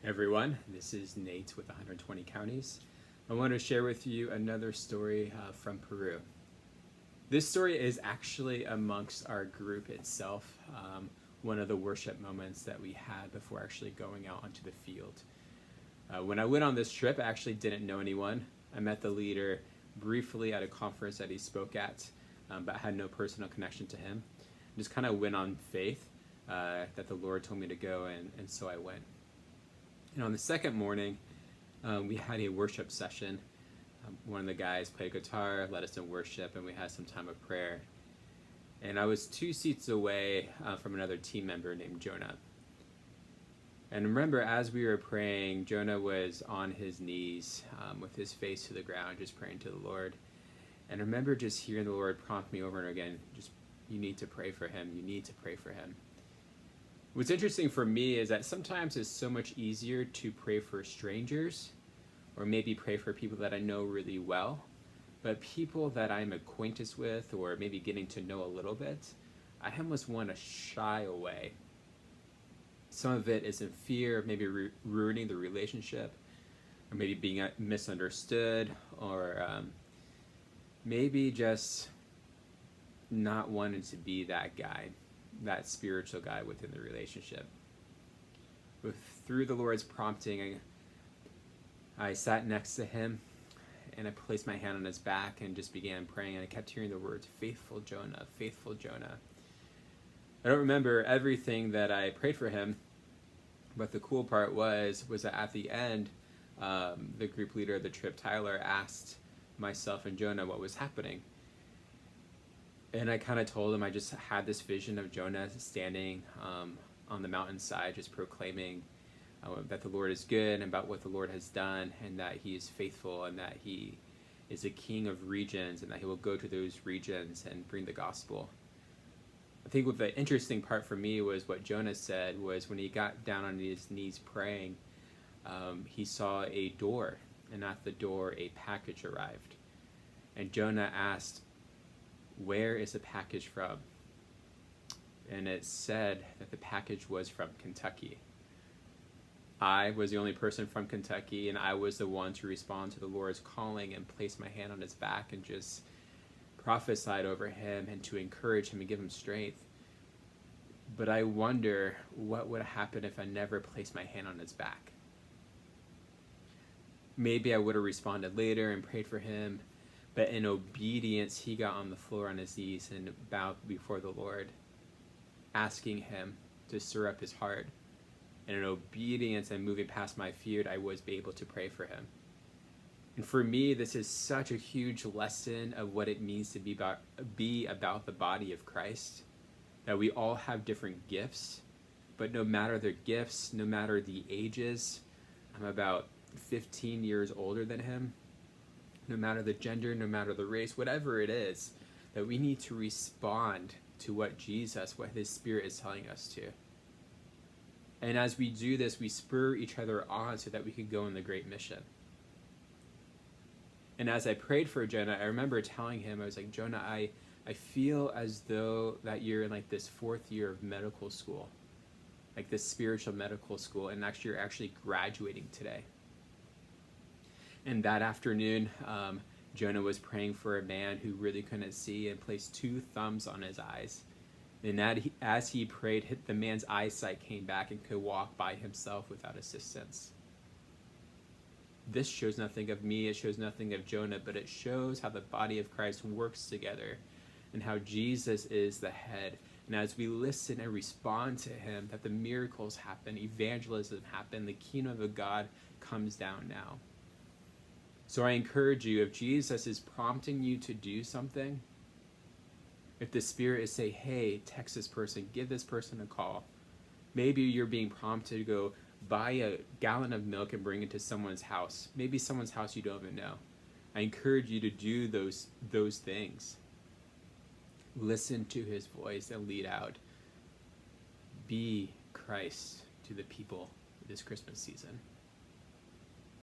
Everyone, this is Nate with 120 Counties. I want to share with you another story from Peru. This story is actually amongst our group itself, one of the worship moments that we had before actually going out onto the field. When I went on this trip, I actually didn't know anyone. I met the leader briefly at a conference that he spoke at, but had no personal connection to him. Just kind of went on faith that the Lord told me to go, and so I went. And on the second morning, we had a worship session. One of the guys played guitar, led us in worship, and we had some time of prayer. And I was 2 seats away from another team member named Jonah. And remember, as we were praying, Jonah was on his knees with his face to the ground, just praying to the Lord. And I remember just hearing the Lord prompt me over and again, just, you need to pray for him, you need to pray for him. What's interesting for me is that sometimes it's so much easier to pray for strangers, or maybe pray for people that I know really well, but people that I'm acquainted with, or maybe getting to know a little bit, I almost want to shy away. Some of it is in fear of maybe ruining the relationship, or maybe being misunderstood, or maybe just not wanting to be that guy, that spiritual guy within the relationship. But through the Lord's prompting, I sat next to him and I placed my hand on his back and just began praying, and I kept hearing the words, "Faithful Jonah, faithful Jonah." I don't remember everything that I prayed for him, but the cool part was that at the end, the group leader of the trip, Tyler, asked myself and Jonah what was happening. And I kind of told him I just had this vision of Jonah standing on the mountainside, just proclaiming that the Lord is good and about what the Lord has done, and that he is faithful, and that he is a king of regions, and that he will go to those regions and bring the gospel. I think what the interesting part for me was what Jonah said was when he got down on his knees praying, he saw a door, and at the door a package arrived. And Jonah asked, "Where is the package from?" And it said that the package was from Kentucky. I was the only person from Kentucky, and I was the one to respond to the Lord's calling and place my hand on his back and just prophesied over him and to encourage him and give him strength. But I wonder what would happen if I never placed my hand on his back. Maybe I would have responded later and prayed for him, but in obedience, he got on the floor on his knees and bowed before the Lord, asking him to stir up his heart. And in obedience and moving past my fear, I was able to pray for him. And for me, this is such a huge lesson of what it means to be about the body of Christ, that we all have different gifts, but no matter their gifts, no matter the ages, I'm about 15 years older than him, no matter the gender, no matter the race, whatever it is, that we need to respond to what his Spirit is telling us to. And as we do this, we spur each other on so that we can go in the great mission. And as I prayed for Jonah, I remember telling him, I was like, "Jonah, I feel as though that you're in like this 4th year of medical school, like this spiritual medical school, and you're actually graduating today." And that afternoon, Jonah was praying for a man who really couldn't see and placed 2 thumbs on his eyes. And as he prayed, the man's eyesight came back and could walk by himself without assistance. This shows nothing of me, it shows nothing of Jonah, but it shows how the body of Christ works together and how Jesus is the head. And as we listen and respond to him, that the miracles happen, evangelism happen, the kingdom of God comes down now. So I encourage you, if Jesus is prompting you to do something, if the Spirit is saying, "Hey, text this person, give this person a call," maybe you're being prompted to go buy a gallon of milk and bring it to someone's house, maybe someone's house you don't even know. I encourage you to do those things. Listen to his voice and lead out. Be Christ to the people this Christmas season.